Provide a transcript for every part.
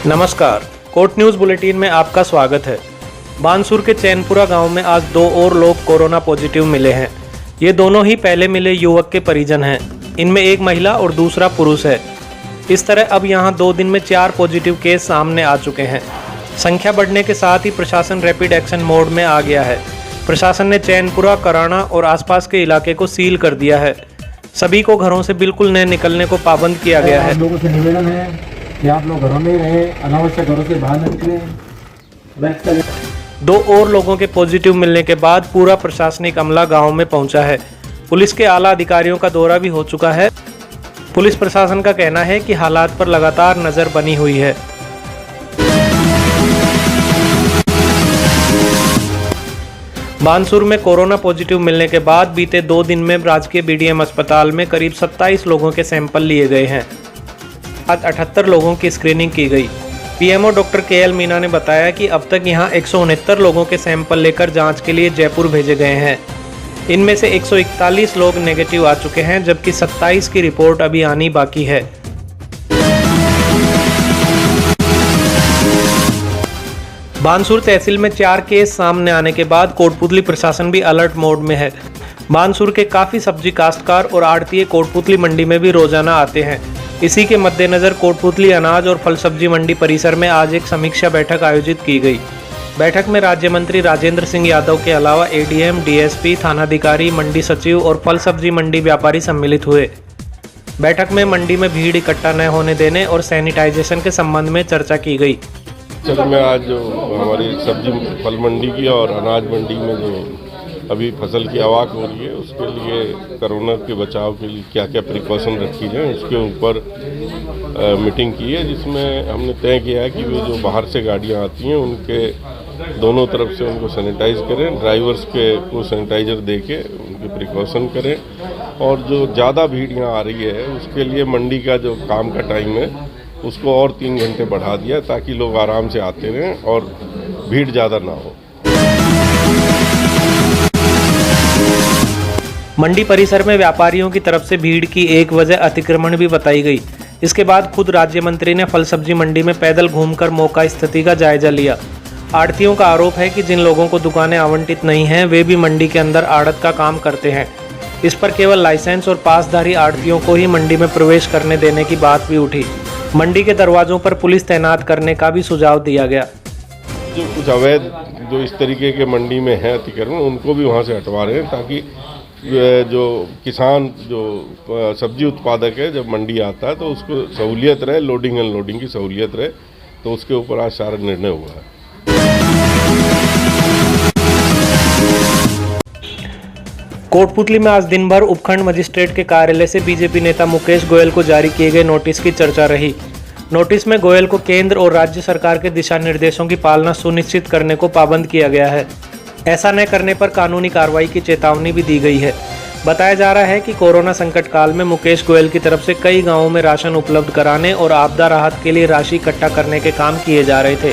नमस्कार, court news bulletin में आपका स्वागत है। बानसूर के चैनपुरा गांव में आज 2 और लोग कोरोना पॉजिटिव मिले हैं। ये दोनों ही पहले मिले युवक के परिजन हैं। इनमें एक महिला और दूसरा पुरुष है। इस तरह अब यहां 2 दिन में 4 पॉजिटिव केस सामने आ चुके हैं। संख्या बढ़ने के साथ ही प्रशासन रैपिड एक्शन मोड में आ गया है। प्रशासन ने चैनपुरा, कराना और आसपास के इलाके को सील कर दिया है। सभी को घरों से बिल्कुल न निकलने को पाबंद किया गया है। लोगों से निवेदन है कि आप लोग घरों में ही रहें, अनावश्यक घरों से बाहर न निकलें। 2 और लोगों के पॉजिटिव मिलने के बाद पूरा प्रशासनिक अमला गांव में पहुंचा है। पुलिस के आला अधिकारियों का दौरा भी हो चुका है। पुलिस प्रशासन का कहना है कि हालात पर लगातार नजर बनी हुई है। बानसूर में कोरोना पॉजिटिव मिलने के बाद बीते 2 दिन में राजकीय बीडीएम अस्पताल में करीब 27 लोगों के सैंपल लिए गए हैं। आज 78 लोगों की स्क्रीनिंग की गई। पीएमओ डॉक्टर केएल मीना ने बताया कि अब तक यहां 169 लोगों के सैंपल लेकर जांच के लिए जयपुर भेजे गए हैं। इनमें से 141 लोग नेगेटिव आ चुके हैं, जबकि 27 की रिपोर्ट अभी आनी बाकी है। बानसूर तहसील में 4 केस सामने आने के बाद कोटपुतली प्रशासन भी अलर्ट मोड में है। बानसूर के काफ़ी सब्जी काश्तकार और आड़तीय कोटपुतली मंडी में भी रोजाना आते हैं। इसी के मद्देनज़र कोटपुतली अनाज और फल सब्जी मंडी परिसर में आज एक समीक्षा बैठक आयोजित की गई। बैठक में राज्य मंत्री राजेंद्र सिंह यादव के अलावा एडीएम, डीएसपी, थानाधिकारी, मंडी सचिव और फल सब्जी मंडी व्यापारी सम्मिलित हुए। बैठक में मंडी में भीड़ इकट्ठा न होने देने और सैनिटाइजेशन के संबंध में चर्चा की गई। चल में आज जो हमारी सब्जी फल मंडी की और अनाज मंडी में जो अभी फसल की आवाक हो रही है, उसके लिए कोरोना के बचाव के लिए क्या क्या प्रिकॉशन रखी जाए, उसके ऊपर मीटिंग की है, जिसमें हमने तय किया है कि वो जो बाहर से गाड़ियां आती हैं उनके दोनों तरफ से उनको सैनिटाइज करें, ड्राइवर्स के को सैनिटाइजर दे के उनके प्रिकॉशन करें, और जो ज़्यादा भीड़ यहाँ आ रही है उसके लिए मंडी का जो काम का टाइम है उसको और 3 घंटे बढ़ा दिया, ताकि लोग आराम से आते रहें और भीड़ ज़्यादा ना हो। मंडी परिसर में व्यापारियों की तरफ से भीड़ की एक वजह अतिक्रमण भी बताई गई। इसके बाद खुद राज्य मंत्री ने फल सब्जी मंडी में पैदल घूमकर मौका स्थिति का जायजा लिया। आड़तियों का आरोप है कि जिन लोगों को दुकानें आवंटित नहीं हैं, वे भी मंडी के अंदर आड़त का काम करते हैं। इस पर केवल लाइसेंस और पासधारी आड़तियों को ही मंडी में प्रवेश करने देने की बात भी उठी। मंडी के दरवाजों पर पुलिस तैनात करने का भी सुझाव दिया गया। जो कुछ अवैध जो इस तरीके के मंडी में है अतिक्रमण, उनको भी वहाँ से हटवा रहे हैं, ताकि जो किसान जो सब्जी उत्पादक है जब मंडी आता है तो उसको सहूलियत रहे, लोडिंग अनलोडिंग की सहूलियत रहे। तो उसके ऊपर आज सारा निर्णय हुआ है। कोटपुतली में आज दिन भर उपखंड मजिस्ट्रेट के कार्यालय से बीजेपी नेता मुकेश गोयल को जारी किए गए नोटिस की चर्चा रही। नोटिस में गोयल को केंद्र और राज्य सरकार के दिशा निर्देशों की पालना सुनिश्चित करने को पाबंद किया गया है। ऐसा न करने पर कानूनी कार्रवाई की चेतावनी भी दी गई है। बताया जा रहा है कि कोरोना संकट काल में मुकेश गोयल की तरफ से कई गांवों में राशन उपलब्ध कराने और आपदा राहत के लिए राशि इकट्ठा करने के काम किए जा रहे थे।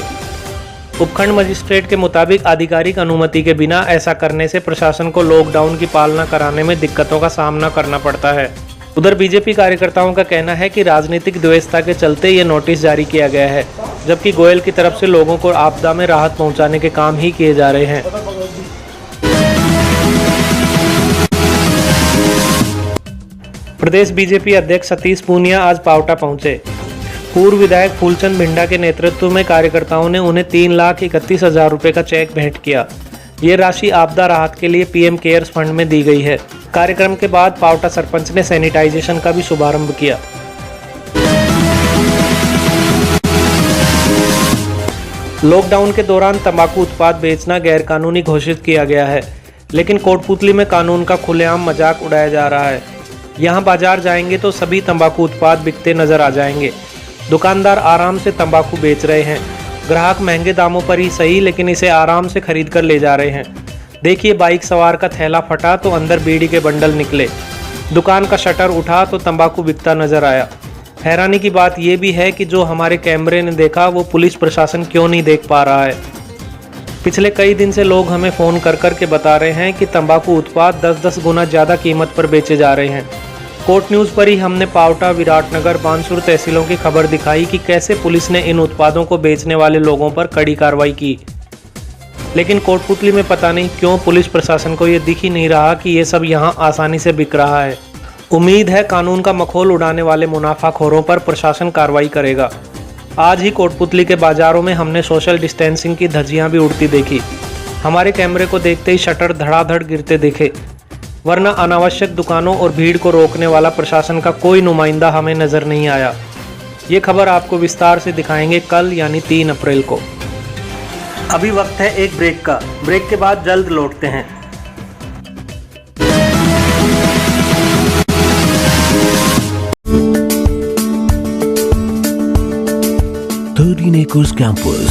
उपखंड मजिस्ट्रेट के मुताबिक आधिकारिक अनुमति के बिना ऐसा करने से प्रशासन को लॉकडाउन की पालना कराने में दिक्कतों का सामना करना पड़ता है। उधर बीजेपी कार्यकर्ताओं का कहना है कि राजनीतिक द्वेषता के चलते ये नोटिस जारी किया गया है, जबकि गोयल की तरफ से लोगों को आपदा में राहत पहुंचाने के काम ही किए जा रहे हैं। प्रदेश बीजेपी अध्यक्ष सतीश पूनिया आज पावटा पहुंचे। पूर्व विधायक फूलचंद भिंडा के नेतृत्व में कार्यकर्ताओं ने उन्हें 3,31,000 रुपये का चेक भेंट किया। ये राशि आपदा राहत के लिए पीएम केयर्स फंड में दी गई है। कार्यक्रम के बाद पावटा सरपंच ने सैनिटाइजेशन का भी शुभारंभ किया। लॉकडाउन के दौरान तंबाकू उत्पाद बेचना गैरकानूनी घोषित किया गया है, लेकिन कोटपुतली में कानून का खुलेआम मजाक उड़ाया जा रहा है। यहाँ बाजार जाएंगे तो सभी तंबाकू उत्पाद बिकते नजर आ जाएंगे। दुकानदार आराम से तंबाकू बेच रहे हैं। ग्राहक महंगे दामों पर ही सही, लेकिन इसे आराम से खरीद कर ले जा रहे हैं। देखिए, बाइक सवार का थैला फटा तो अंदर बीड़ी के बंडल निकले। दुकान का शटर उठा तो तंबाकू बिकता नजर आया। हैरानी की बात यह भी है कि जो हमारे कैमरे ने देखा वो पुलिस प्रशासन क्यों नहीं देख पा रहा है। पिछले कई दिन से लोग हमें फ़ोन कर कर के बता रहे हैं कि तंबाकू उत्पाद 10-10 गुना ज़्यादा कीमत पर बेचे जा रहे हैं। कोर्ट न्यूज़ पर ही हमने पावटा, विराटनगर, बानसूर तहसीलों की खबर दिखाई कि कैसे पुलिस ने इन उत्पादों को बेचने वाले लोगों पर कड़ी कार्रवाई की। लेकिन कोटपुतली में पता नहीं क्यों पुलिस प्रशासन को ये दिख ही नहीं रहा कि ये सब यहाँ आसानी से बिक रहा है। उम्मीद है कानून का मखौल उड़ाने वाले मुनाफाखोरों पर प्रशासन कार्रवाई करेगा। आज ही कोटपुतली के बाजारों में हमने सोशल डिस्टेंसिंग की धज्जियां भी उड़ती देखी। हमारे कैमरे को देखते ही शटर धड़ाधड़ गिरते दिखे, वरना अनावश्यक दुकानों और भीड़ को रोकने वाला प्रशासन का कोई नुमाइंदा हमें नजर नहीं आया। ये खबर आपको विस्तार से दिखाएंगे कल यानी 3 अप्रैल को। अभी वक्त है एक ब्रेक का। ब्रेक के बाद जल्द लौटते हैं। Acres campus,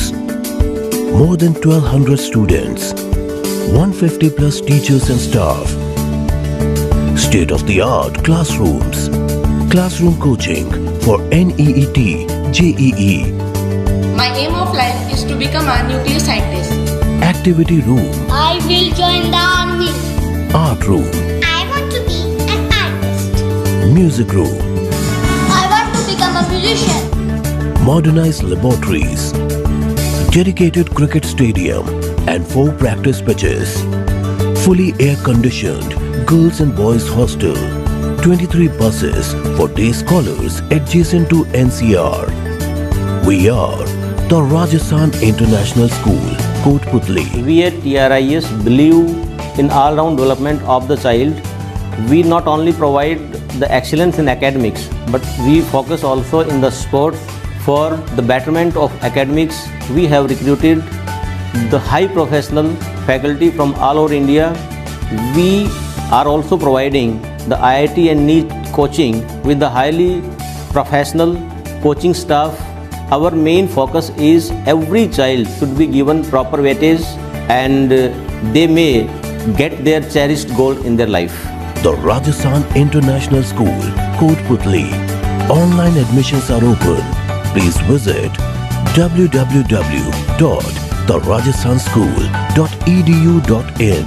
more than 1200 students, 150 plus teachers and staff, state-of-the-art classrooms, classroom coaching for NEET, JEE. My aim of life is to become a nuclear scientist. Activity room, I will join the army. art room, I want to be an artist. music room, I want to become a musician. modernized laboratories, dedicated cricket stadium and 4 practice pitches, fully air-conditioned girls and boys hostel, 23 buses for day scholars adjacent to NCR. We are the Rajasthan International School, Kotputli. We at TRIS believe in all-round development of the child. We not only provide the excellence in academics, but we focus also in the sports. For the betterment of academics, we have recruited the high professional faculty from all over India. We are also providing the IIT and NEET coaching with the highly professional coaching staff. Our main focus is every child should be given proper weightage and they may get their cherished goal in their life. The Rajasthan International School, Kotputli. Online admissions are open. Please visit www.therajasthanschool.edu.in.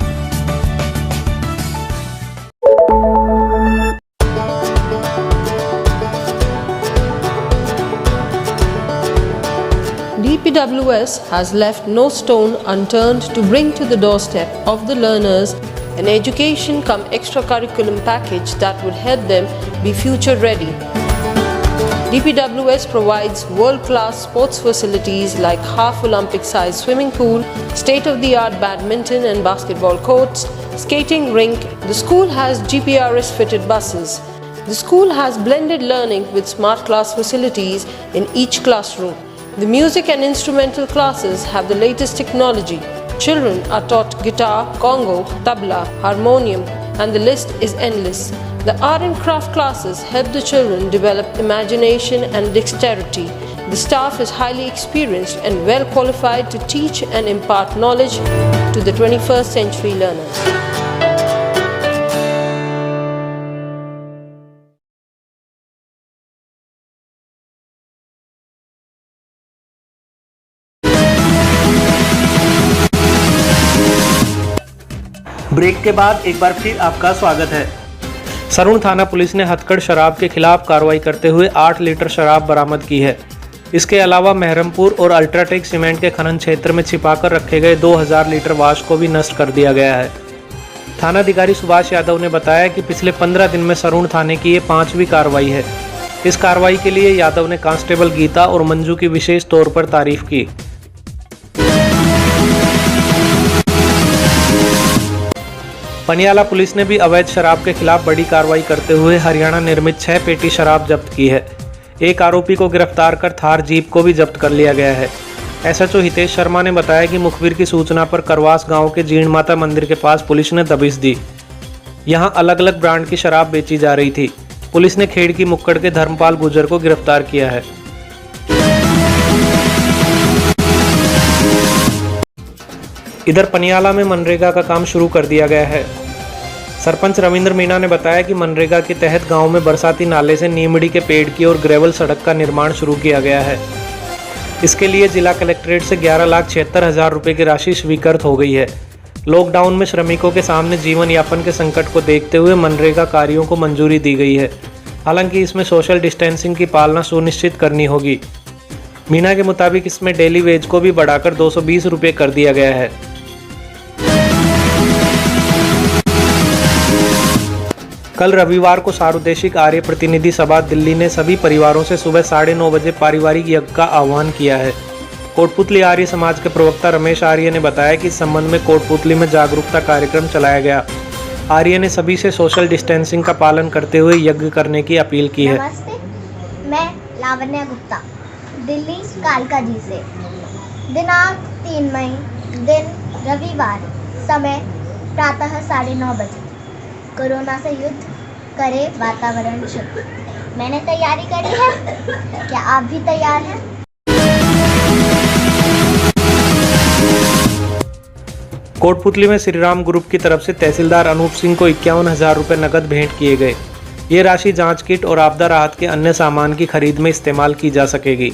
DPWS has left no stone unturned to bring to the doorstep of the learners an education cum extracurriculum package that would help them be future ready. DPWS provides world-class sports facilities like half Olympic-sized swimming pool, state-of-the-art badminton and basketball courts, skating rink. The school has GPRS-fitted buses. The school has blended learning with smart class facilities in each classroom. The music and instrumental classes have the latest technology. Children are taught guitar, congo, tabla, harmonium, and the list is endless. The art and craft classes help the children develop imagination and dexterity. The staff is highly experienced and well qualified to teach and impart knowledge to the 21st century learners. Break के बाद एक बार फिर आपका स्वागत है। सरुण थाना police ने हथकड़ शराब के खिलाफ कार्रवाई करते हुए 8 लीटर शराब बरामद की है। इसके अलावा महरमपुर और अल्ट्राटेक सीमेंट के खनन क्षेत्र में छिपाकर रखे गए 2000 लीटर वाश को भी नष्ट कर दिया गया है। थानाधिकारी सुभाष यादव ने बताया कि पिछले 15 दिन में सरुण थाने की ये 5वीं कार्रवाई है। इस कार्रवाई के लिए यादव ने कांस्टेबल गीता और मंजू की विशेष तौर पर तारीफ की। पनियाला पुलिस ने भी अवैध शराब के खिलाफ बड़ी कार्रवाई करते हुए हरियाणा निर्मित 6 पेटी शराब जब्त की है। एक आरोपी को गिरफ्तार कर थार जीप को भी जब्त कर लिया गया है। एसएचओ हितेश शर्मा ने बताया कि मुखबिर की सूचना पर करवास गांव के जीण माता मंदिर के पास पुलिस ने दबिश दी। यहां अलग अलग ब्रांड की शराब बेची जा रही थी। पुलिस ने खेड़ की मुक्कड़ के धर्मपाल गुर्जर को गिरफ्तार किया है। इधर पनियाला में मनरेगा का काम शुरू कर दिया गया है। सरपंच रविंद्र मीणा ने बताया कि मनरेगा के तहत गांव में बरसाती नाले से नीमड़ी के पेड़ की और ग्रेवल सड़क का निर्माण शुरू किया गया है। इसके लिए जिला कलेक्ट्रेट से 11,76,000 रुपये की राशि स्वीकृत हो गई है। लॉकडाउन में श्रमिकों के सामने जीवन यापन के संकट को देखते हुए मनरेगा कार्यों को मंजूरी दी गई है। हालांकि इसमें सोशल डिस्टेंसिंग की पालना सुनिश्चित करनी होगी। मीना के मुताबिक इसमें डेली वेज को भी बढ़ाकर 220 रुपये कर दिया गया है। कल रविवार को सार्वदेशिक आर्य प्रतिनिधि सभा दिल्ली ने सभी परिवारों से सुबह 9:30 बजे पारिवारिक यज्ञ का आह्वान किया है। कोटपुतली आर्य समाज के प्रवक्ता रमेश आर्य ने बताया कि इस संबंध में कोटपुतली में जागरूकता कार्यक्रम चलाया गया। आर्य ने सभी से सोशल डिस्टेंसिंग का पालन करते हुए यज्ञ करने की अपील की है। नमस्ते, मैं लावण्या गुप्ता, दिल्ली कालका जी से। दिनांक 3 मई, दिन रविवार, समय प्रातः 9:30 बजे। कोरोना से युद्ध करे वातावरण शुद्ध। मैंने तैयारी करी है, क्या आप भी तैयार हैं? कोटपुतली में श्रीराम ग्रुप की तरफ से तहसीलदार अनूप सिंह को 51,000 रुपये नकद भेंट किए गए। ये राशि जांच किट और आपदा राहत के अन्य सामान की खरीद में इस्तेमाल की जा सकेगी।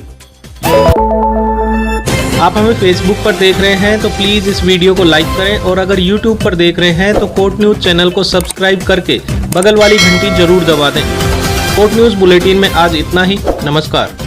आप हमें फेसबुक पर देख रहे हैं तो प्लीज़ इस वीडियो को लाइक करें और अगर यूट्यूब पर देख रहे हैं तो कोट न्यूज़ चैनल को सब्सक्राइब करके बगल वाली घंटी जरूर दबा दें। कोट न्यूज़ बुलेटिन में आज इतना ही। नमस्कार।